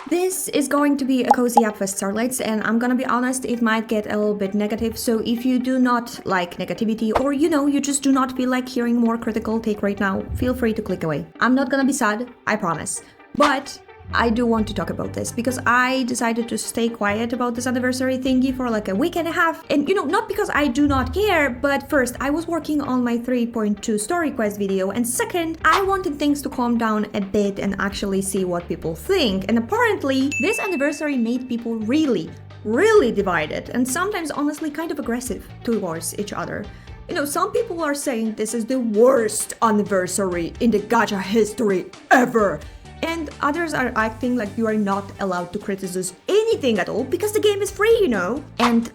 This is going to be a cozy Yapfest Starlights, and I'm gonna be honest, it might get a little bit negative, so if you do not like negativity, or you just do not feel like hearing more critical take right now, feel free to click away. I'm not gonna be sad, I promise. But I do want to talk about this because I decided to stay quiet about this anniversary thingy for like a week and a half. And not because I do not care, but first, I was working on my 3.2 story quest video, and second, I wanted things to calm down a bit and actually see what people think. And apparently, this anniversary made people really divided and sometimes honestly kind of aggressive towards each other. Some people are saying this is the worst anniversary in the gacha history ever. And others are acting like you are not allowed to criticize anything at all because the game is free, And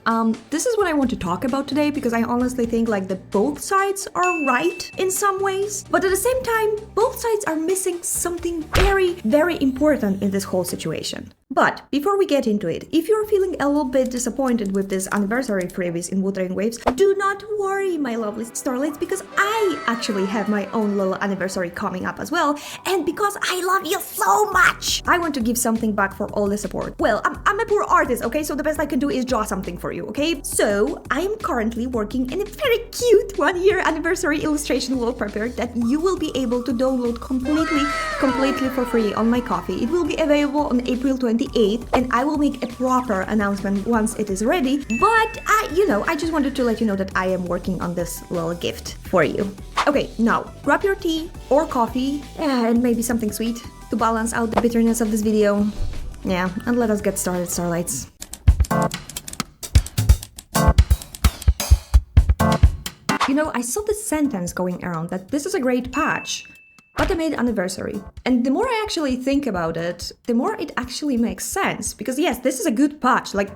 this is what I want to talk about today because I honestly think like that both sides are right in some ways. But at the same time, both sides are missing something very important in this whole situation. But before we get into it, if you're feeling a little bit disappointed with this anniversary freebies in Wuthering Waves, do not worry, my lovely starlights, because I actually have my own little anniversary coming up as well, and because I love you so much, I want to give something back for all the support. Well, I'm a poor artist, okay, so the best I can do is draw something for you, okay? So, I am currently working in a very cute 1-year anniversary illustration wallpaper that you will be able to download completely for free on my Ko-fi. It will be available on April 28th, and I will make a proper announcement once it is ready. But I just wanted to let you know that I am working on this little gift for you. Okay, now grab your tea or coffee and maybe something sweet to balance out the bitterness of this video. Yeah, and let us get started, starlights. I saw this sentence going around that this is a great patch, but I made anniversary. And the more I actually think about it, the more it actually makes sense. Because yes, this is a good patch, like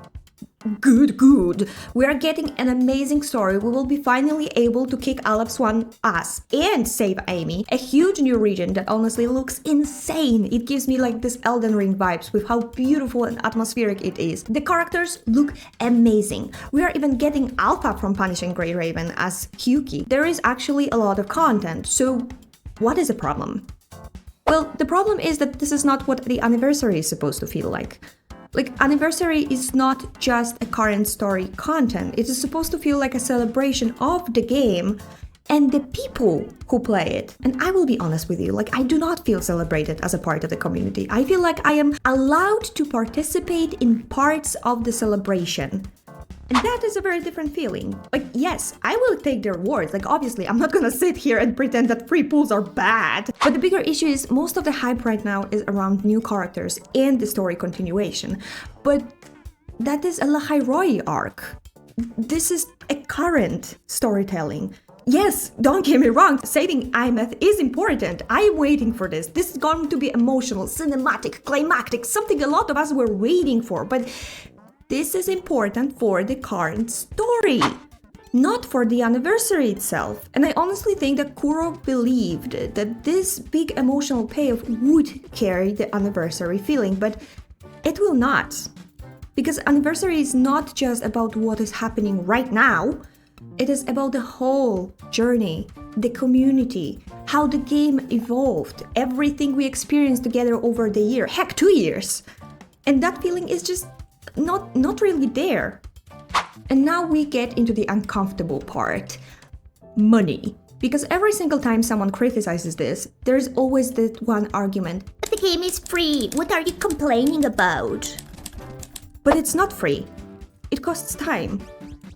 good. We are getting an amazing story. We will be finally able to kick Alap's ass and save Amy. A huge new region that honestly looks insane. It gives me like this Elden Ring vibes with how beautiful and atmospheric it is. The characters look amazing. We are even getting Alpha from Punishing Grey Raven as Hyuki. There is actually a lot of content, so what is the problem? Well, the problem is that this is not what the anniversary is supposed to feel like. Like, anniversary is not just a current story content. It is supposed to feel like a celebration of the game and the people who play it. And I will be honest with you, like, I do not feel celebrated as a part of the community. I feel like I am allowed to participate in parts of the celebration. And that is a very different feeling. Like, yes, I will take their words. Like, obviously, I'm not gonna sit here and pretend that free pools are bad. But the bigger issue is most of the hype right now is around new characters and the story continuation. But that is a Lahairoi arc. This is a current storytelling. Yes, don't get me wrong, saving IMF is important. I'm waiting for this. This is going to be emotional, cinematic, climactic, something a lot of us were waiting for. But this is important for the current story, not for the anniversary itself. And I honestly think that Kuro believed that this big emotional payoff would carry the anniversary feeling, but it will not. Because anniversary is not just about what is happening right now, it is about the whole journey, the community, how the game evolved, everything we experienced together over the year, heck, 2 years. And that feeling is just not really there. And now we get into the uncomfortable part. Money. Because every single time someone criticizes this, there's always that one argument. But the game is free. What are you complaining about? But it's not free. It costs time.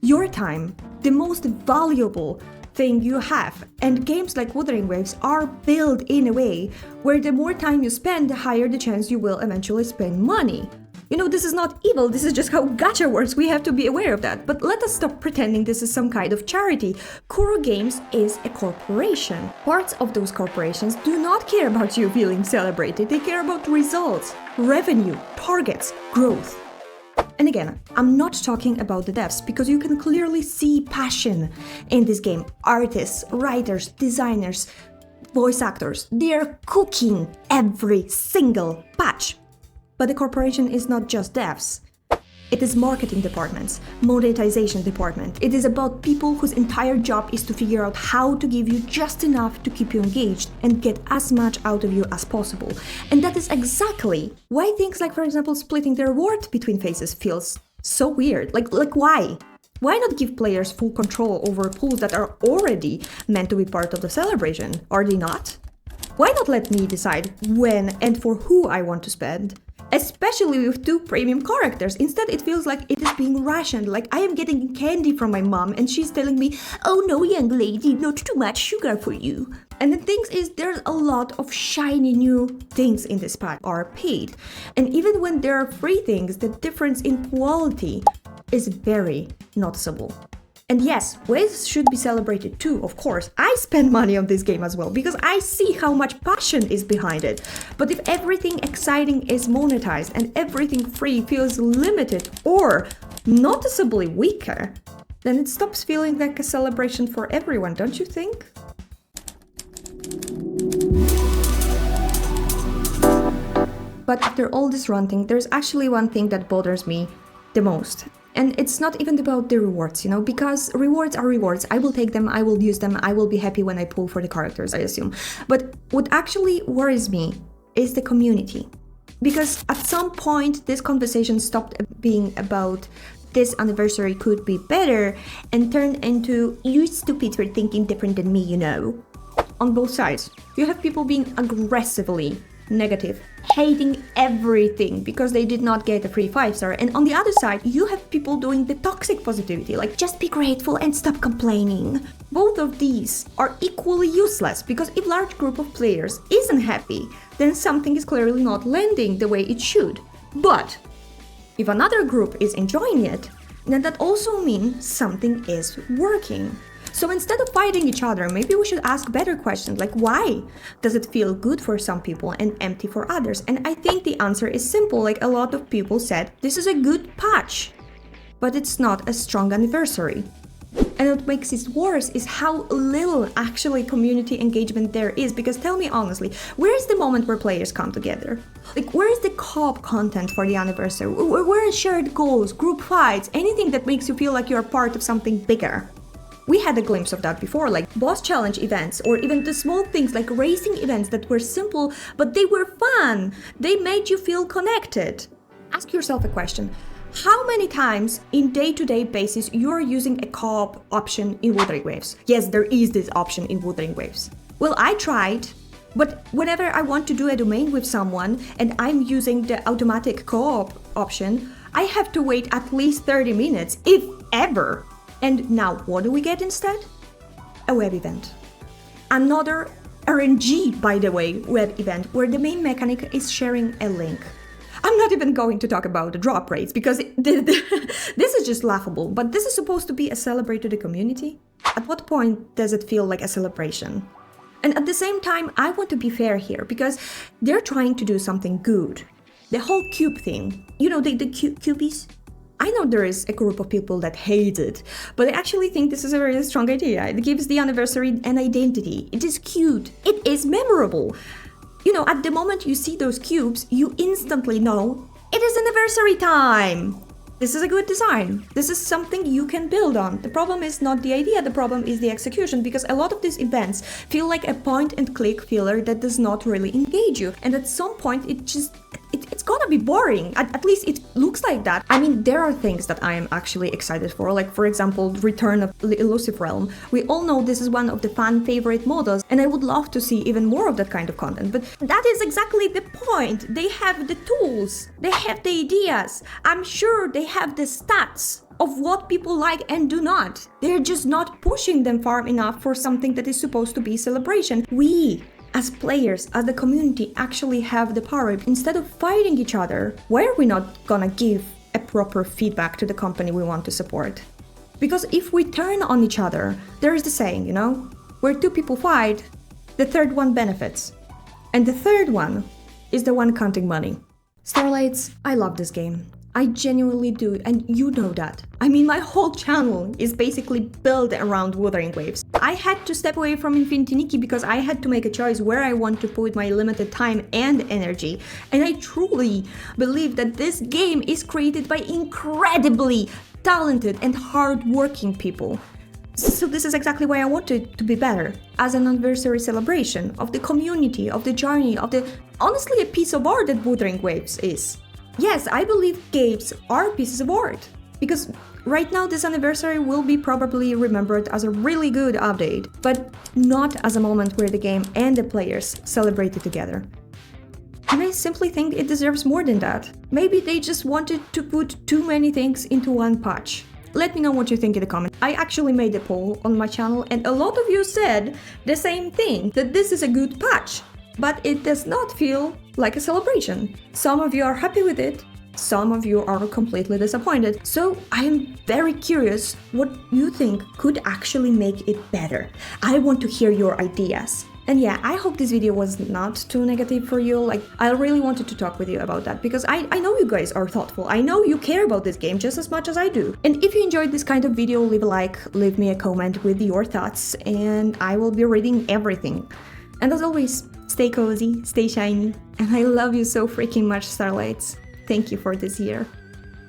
Your time. The most valuable thing you have. And games like Wuthering Waves are built in a way where the more time you spend, the higher the chance you will eventually spend money. This is not evil, this is just how gacha works, we have to be aware of that. But let us stop pretending this is some kind of charity. Kuro Games is a corporation. Parts of those corporations do not care about you feeling celebrated, they care about results, revenue, targets, growth. And again, I'm not talking about the devs, because you can clearly see passion in this game. Artists, writers, designers, voice actors, they're cooking every single patch. But the corporation is not just devs. It is marketing departments, monetization department. It is about people whose entire job is to figure out how to give you just enough to keep you engaged and get as much out of you as possible. And that is exactly why things like, for example, splitting the reward between phases feels so weird. Like why? Why not give players full control over pools that are already meant to be part of the celebration? Are they not? Why not let me decide when and for who I want to spend? Especially with 2 premium characters. Instead, it feels like it is being rationed, like I am getting candy from my mom and she's telling me, "Oh no, young lady, not too much sugar for you." And the thing is, there's a lot of shiny new things in this pack are paid. And even when there are free things, the difference in quality is very noticeable. And yes, waves should be celebrated too, of course. I spend money on this game as well because I see how much passion is behind it. But if everything exciting is monetized and everything free feels limited or noticeably weaker, then it stops feeling like a celebration for everyone, don't you think? But after all this ranting, there's actually one thing that bothers me the most. And it's not even about the rewards, because rewards are rewards. I will take them, I will use them, I will be happy when I pull for the characters, I assume. But what actually worries me is the community. Because at some point, this conversation stopped being about this anniversary could be better and turned into, "You stupid for thinking different than me, On both sides, you have people being aggressively negative, hating everything because they did not get a free 5-star, and on the other side you have people doing the toxic positivity, like just be grateful and stop complaining. Both of these are equally useless because if large group of players isn't happy, then something is clearly not landing the way it should. But if another group is enjoying it, then that also means something is working. So instead of fighting each other, maybe we should ask better questions like why does it feel good for some people and empty for others? And I think the answer is simple, like a lot of people said, this is a good patch, but it's not a strong anniversary. And what makes it worse is how little actually community engagement there is, because tell me honestly, where is the moment where players come together? Like where is the co-op content for the anniversary? Where is shared goals, group fights, anything that makes you feel like you're part of something bigger? We had a glimpse of that before, like boss challenge events, or even the small things like racing events that were simple, but they were fun. They made you feel connected. Ask yourself a question. How many times in day-to-day basis you are using a co-op option in Wuthering Waves? Yes, there is this option in Wuthering Waves. Well, I tried, but whenever I want to do a domain with someone and I'm using the automatic co-op option, I have to wait at least 30 minutes, if ever. And now, what do we get instead? A web event. Another RNG, by the way, web event where the main mechanic is sharing a link. I'm not even going to talk about the drop rates because this is just laughable, but this is supposed to be a celebrate to the community. At what point does it feel like a celebration? And at the same time, I want to be fair here because they're trying to do something good. The whole cube thing, the cubies? I know there is a group of people that hate it, but I actually think this is a very strong idea. It gives the anniversary an identity. It is cute. It is memorable. At the moment you see those cubes, you instantly know it is anniversary time. This is a good design. This is something you can build on. The problem is not the idea, the problem is the execution, because a lot of these events feel like a point-and-click filler that does not really engage you. And at some point, it's gonna be boring. At least it looks like that. I mean, there are things that I am actually excited for, like, for example, the return of the Elusive Realm. We all know this is one of the fan favorite models, and I would love to see even more of that kind of content. But that is exactly the point. They have the tools. They have the ideas. I'm sure they have the stats of what people like and do not. They're just not pushing them far enough for something that is supposed to be celebration. We, as players, as the community, actually have the power. Instead of fighting each other, why are we not gonna give a proper feedback to the company we want to support? Because if we turn on each other, there is the saying, where two people fight, the third one benefits. And the third one is the one counting money. Starlights, I love this game. I genuinely do, and you know that. I mean, my whole channel is basically built around Wuthering Waves. I had to step away from Infinity Nikki because I had to make a choice where I want to put my limited time and energy. And I truly believe that this game is created by incredibly talented and hard-working people. So this is exactly why I want it to be better. As an anniversary celebration of the community, of the journey, of the honestly a piece of art that Wuthering Waves is. Yes, I believe games are pieces of art. Because right now this anniversary will be probably remembered as a really good update, but not as a moment where the game and the players celebrated together. And I simply think it deserves more than that. Maybe they just wanted to put too many things into one patch. Let me know what you think in the comments. I actually made a poll on my channel and a lot of you said the same thing, that this is a good patch, but it does not feel like a celebration. Some of you are happy with it, some of you are completely disappointed. So I'm very curious what you think could actually make it better. I want to hear your ideas. And yeah, I hope this video was not too negative for you. Like, I really wanted to talk with you about that because I know you guys are thoughtful. I know you care about this game just as much as I do. And if you enjoyed this kind of video, leave a like, leave me a comment with your thoughts, and I will be reading everything. And as always, stay cozy, stay shiny, and I love you so freaking much, Starlights. Thank you for this year.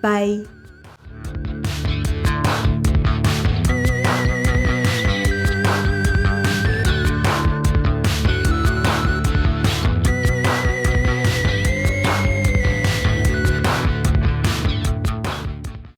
Bye.